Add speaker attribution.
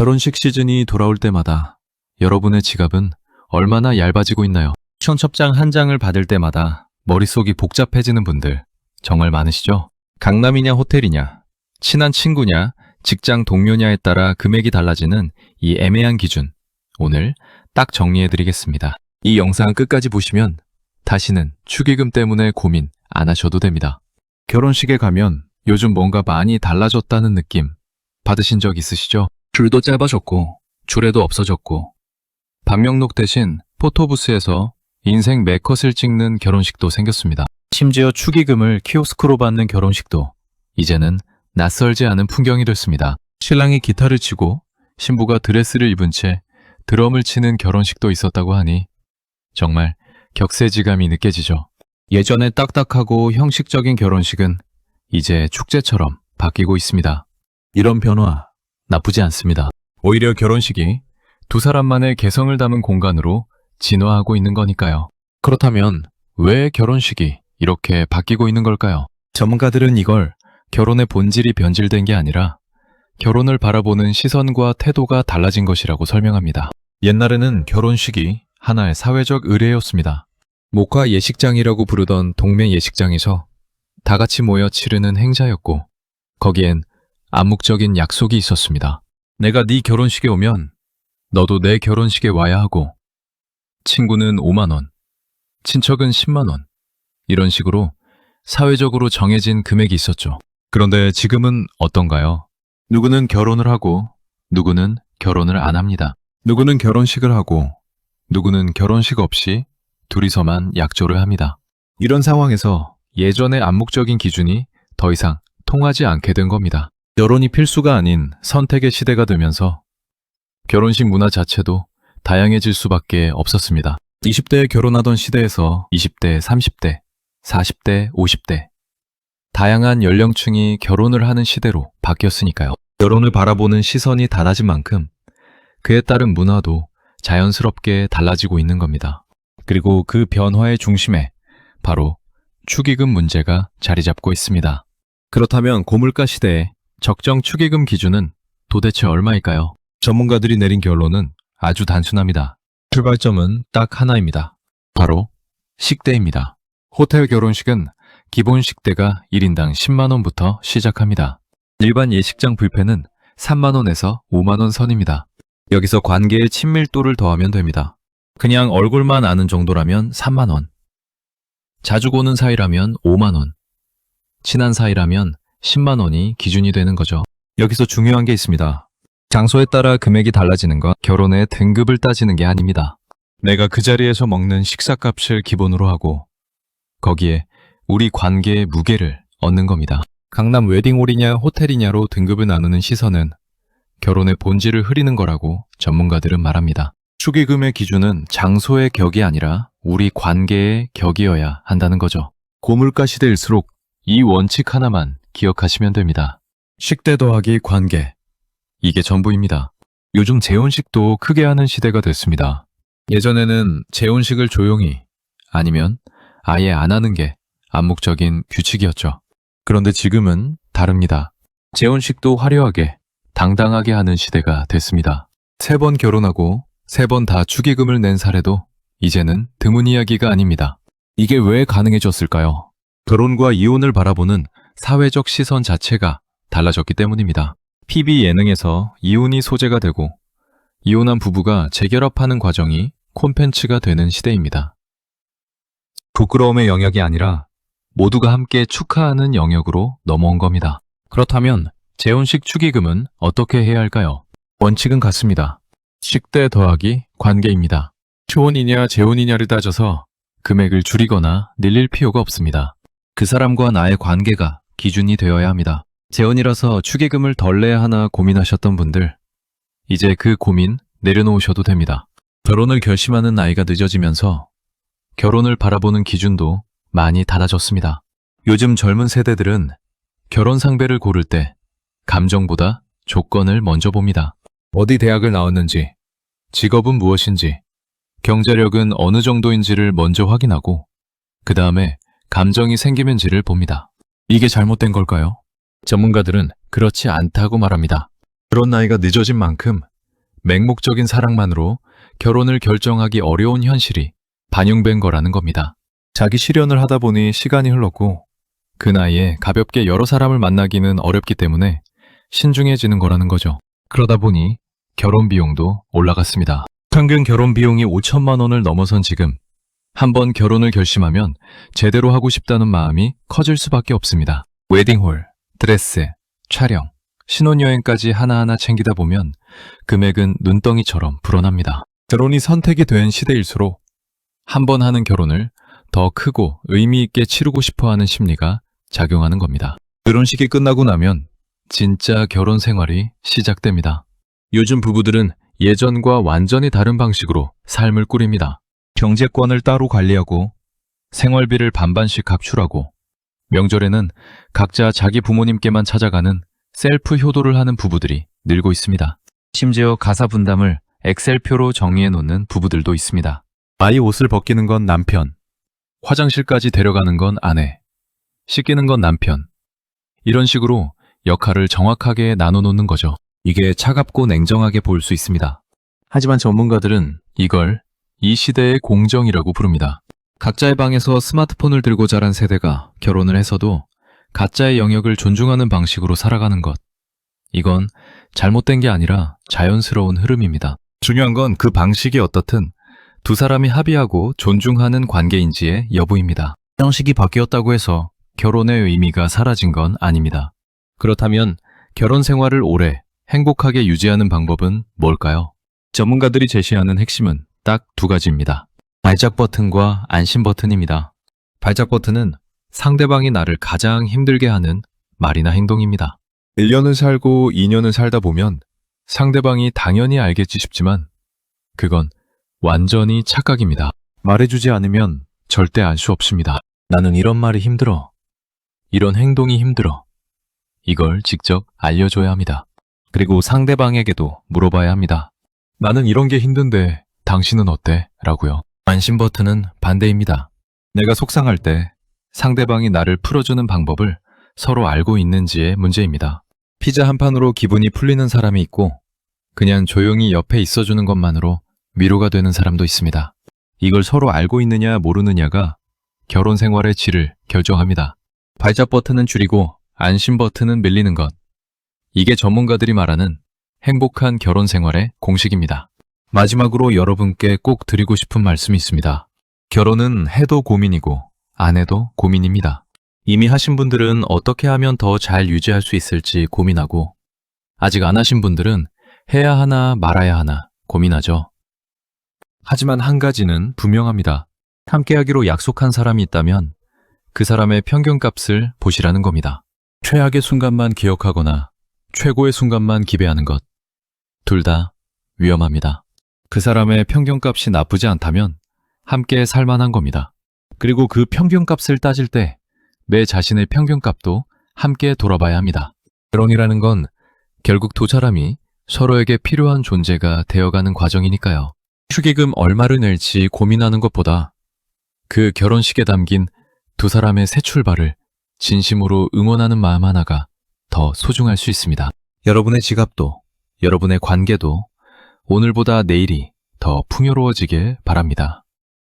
Speaker 1: 결혼식 시즌이 돌아올 때마다 여러분의 지갑은 얼마나 얇아지고 있나요? 시청첩장 한 장을 받을 때마다 머릿속이 복잡해지는 분들 정말 많으시죠? 강남이냐 호텔이냐, 친한 친구냐, 직장 동료냐에 따라 금액이 달라지는 이 애매한 기준, 오늘 딱 정리해드리겠습니다. 이 영상 끝까지 보시면 다시는 축의금 때문에 고민 안 하셔도 됩니다. 결혼식에 가면 요즘 뭔가 많이 달라졌다는 느낌 받으신 적 있으시죠? 줄도 짧아졌고 줄에도 없어졌고 방명록 대신 포토부스에서 인생 네컷을 찍는 결혼식도 생겼습니다. 심지어 축의금을 키오스크로 받는 결혼식도 이제는 낯설지 않은 풍경이 됐습니다. 신랑이 기타를 치고 신부가 드레스를 입은 채 드럼을 치는 결혼식도 있었다고 하니 정말 격세지감이 느껴지죠. 예전에 딱딱하고 형식적인 결혼식은 이제 축제처럼 바뀌고 있습니다. 이런 변화 나쁘지 않습니다. 오히려 결혼식이 두 사람만의 개성을 담은 공간으로 진화하고 있는 거니까요. 그렇다면 왜 결혼식이 이렇게 바뀌고 있는 걸까요? 전문가들은 이걸 결혼의 본질이 변질된 게 아니라 결혼을 바라보는 시선과 태도가 달라진 것이라고 설명합니다. 옛날에는 결혼식이 하나의 사회적 의례였습니다. 목화 예식장이라고 부르던 동네 예식장에서 다 같이 모여 치르는 행사였고 거기엔 암묵적인 약속이 있었습니다. 내가 네 결혼식에 오면 너도 내 결혼식에 와야 하고 친구는 5만 원, 친척은 10만 원 이런 식으로 사회적으로 정해진 금액이 있었죠. 그런데 지금은 어떤가요? 누구는 결혼을 하고 누구는 결혼을 안 합니다. 누구는 결혼식을 하고 누구는 결혼식 없이 둘이서만 약조를 합니다. 이런 상황에서 예전의 암묵적인 기준이 더 이상 통하지 않게 된 겁니다. 결혼이 필수가 아닌 선택의 시대가 되면서 결혼식 문화 자체도 다양해질 수밖에 없었습니다. 20대에 결혼하던 시대에서 20대, 30대, 40대, 50대 다양한 연령층이 결혼을 하는 시대로 바뀌었으니까요. 결혼을 바라보는 시선이 달라진 만큼 그에 따른 문화도 자연스럽게 달라지고 있는 겁니다. 그리고 그 변화의 중심에 바로 축의금 문제가 자리 잡고 있습니다. 그렇다면 고물가 시대에 적정 축의금 기준은 도대체 얼마일까요? 전문가들이 내린 결론은 아주 단순합니다. 출발점은 딱 하나입니다. 바로 식대입니다. 호텔 결혼식은 기본 식대가 1인당 10만 원부터 시작합니다. 일반 예식장 뷔페는 3만 원에서 5만 원 선입니다. 여기서 관계의 친밀도를 더하면 됩니다. 그냥 얼굴만 아는 정도라면 3만 원, 자주 보는 사이라면 5만 원, 친한 사이라면 10만 원이 기준이 되는 거죠. 여기서 중요한 게 있습니다. 장소에 따라 금액이 달라지는 건 결혼의 등급을 따지는 게 아닙니다. 내가 그 자리에서 먹는 식사값을 기본으로 하고 거기에 우리 관계의 무게를 얻는 겁니다. 강남 웨딩홀이냐 호텔이냐로 등급을 나누는 시선은 결혼의 본질을 흐리는 거라고 전문가들은 말합니다. 축의금의 기준은 장소의 격이 아니라 우리 관계의 격이어야 한다는 거죠. 고물가 시대일수록 이 원칙 하나만 기억하시면 됩니다. 식대 더하기 관계. 이게 전부입니다. 요즘 재혼식도 크게 하는 시대가 됐습니다. 예전에는 재혼식을 조용히 아니면 아예 안 하는 게 암묵적인 규칙이었죠. 그런데 지금은 다릅니다. 재혼식도 화려하게, 당당하게 하는 시대가 됐습니다. 3번 결혼하고 3번 다 축의금을 낸 사례도 이제는 드문 이야기가 아닙니다. 이게 왜 가능해졌을까요? 결혼과 이혼을 바라보는 사회적 시선 자체가 달라졌기 때문입니다. PB 예능에서 이혼이 소재가 되고 이혼한 부부가 재결합하는 과정이 콘텐츠가 되는 시대입니다. 부끄러움의 영역이 아니라 모두가 함께 축하하는 영역으로 넘어온 겁니다. 그렇다면 재혼식 축의금은 어떻게 해야 할까요? 원칙은 같습니다. 식대 더하기 관계입니다. 초혼이냐 재혼이냐를 따져서 금액을 줄이거나 늘릴 필요가 없습니다. 그 사람과 나의 관계가 기준이 되어야 합니다. 재혼이라서 축의금을 덜 내야 하나 고민하셨던 분들, 이제 그 고민 내려놓으셔도 됩니다. 결혼을 결심하는 나이가 늦어지면서 결혼을 바라보는 기준도 많이 달라졌습니다. 요즘 젊은 세대들은 결혼 상대를 고를 때 감정보다 조건을 먼저 봅니다. 어디 대학을 나왔는지, 직업은 무엇인지, 경제력은 어느 정도인지를 먼저 확인하고 그 다음에 감정이 생기는지를 봅니다. 이게 잘못된 걸까요? 전문가들은 그렇지 않다고 말합니다. 그런 나이가 늦어진 만큼 맹목적인 사랑만으로 결혼을 결정하기 어려운 현실이 반영된 거라는 겁니다. 자기 실현을 하다 보니 시간이 흘렀고 그 나이에 가볍게 여러 사람을 만나기는 어렵기 때문에 신중해지는 거라는 거죠. 그러다 보니 결혼 비용도 올라갔습니다. 평균 결혼 비용이 5천만 원을 넘어선 지금 한번 결혼을 결심하면 제대로 하고 싶다는 마음이 커질 수밖에 없습니다. 웨딩홀, 드레스, 촬영, 신혼여행까지 하나하나 챙기다 보면 금액은 눈덩이처럼 불어납니다. 결혼이 선택이 된 시대일수록 한 번 하는 결혼을 더 크고 의미 있게 치르고 싶어 하는 심리가 작용하는 겁니다. 결혼식이 끝나고 나면 진짜 결혼 생활이 시작됩니다. 요즘 부부들은 예전과 완전히 다른 방식으로 삶을 꾸립니다. 경제권을 따로 관리하고 생활비를 반반씩 각출하고 명절에는 각자 자기 부모님께만 찾아가는 셀프 효도를 하는 부부들이 늘고 있습니다. 심지어 가사 분담을 엑셀표로 정리해 놓는 부부들도 있습니다. 아이 옷을 벗기는 건 남편, 화장실까지 데려가는 건 아내, 씻기는 건 남편. 이런 식으로 역할을 정확하게 나눠 놓는 거죠. 이게 차갑고 냉정하게 보일 수 있습니다. 하지만 전문가들은 이걸 이 시대의 공정이라고 부릅니다. 각자의 방에서 스마트폰을 들고 자란 세대가 결혼을 해서도 가짜의 영역을 존중하는 방식으로 살아가는 것. 이건 잘못된 게 아니라 자연스러운 흐름입니다. 중요한 건 그 방식이 어떻든 두 사람이 합의하고 존중하는 관계인지의 여부입니다. 형식이 바뀌었다고 해서 결혼의 의미가 사라진 건 아닙니다. 그렇다면 결혼 생활을 오래 행복하게 유지하는 방법은 뭘까요? 전문가들이 제시하는 핵심은 딱 두 가지입니다. 발작 버튼과 안심 버튼입니다. 발작 버튼은 상대방이 나를 가장 힘들게 하는 말이나 행동입니다. 1년을 살고 2년을 살다 보면 상대방이 당연히 알겠지 싶지만 그건 완전히 착각입니다. 말해주지 않으면 절대 알 수 없습니다. 나는 이런 말이 힘들어. 이런 행동이 힘들어. 이걸 직접 알려줘야 합니다. 그리고 상대방에게도 물어봐야 합니다. 나는 이런 게 힘든데 당신은 어때? 라고요. 안심 버튼은 반대입니다. 내가 속상할 때 상대방이 나를 풀어주는 방법을 서로 알고 있는지의 문제입니다. 피자 한 판으로 기분이 풀리는 사람이 있고 그냥 조용히 옆에 있어주는 것만으로 위로가 되는 사람도 있습니다. 이걸 서로 알고 있느냐 모르느냐가 결혼 생활의 질을 결정합니다. 발작 버튼은 줄이고 안심 버튼은 밀리는 것. 이게 전문가들이 말하는 행복한 결혼 생활의 공식입니다. 마지막으로 여러분께 꼭 드리고 싶은 말씀이 있습니다. 결혼은 해도 고민이고 안 해도 고민입니다. 이미 하신 분들은 어떻게 하면 더 잘 유지할 수 있을지 고민하고 아직 안 하신 분들은 해야 하나 말아야 하나 고민하죠. 하지만 한 가지는 분명합니다. 함께하기로 약속한 사람이 있다면 그 사람의 평균값을 보시라는 겁니다. 최악의 순간만 기억하거나 최고의 순간만 기대하는 것. 둘 다 위험합니다. 그 사람의 평균값이 나쁘지 않다면 함께 살만한 겁니다. 그리고 그 평균값을 따질 때 내 자신의 평균값도 함께 돌아봐야 합니다. 결혼이라는 건 결국 두 사람이 서로에게 필요한 존재가 되어가는 과정이니까요. 축의금 얼마를 낼지 고민하는 것보다 그 결혼식에 담긴 두 사람의 새 출발을 진심으로 응원하는 마음 하나가 더 소중할 수 있습니다. 여러분의 지갑도, 여러분의 관계도 오늘보다 내일이 더 풍요로워지길 바랍니다.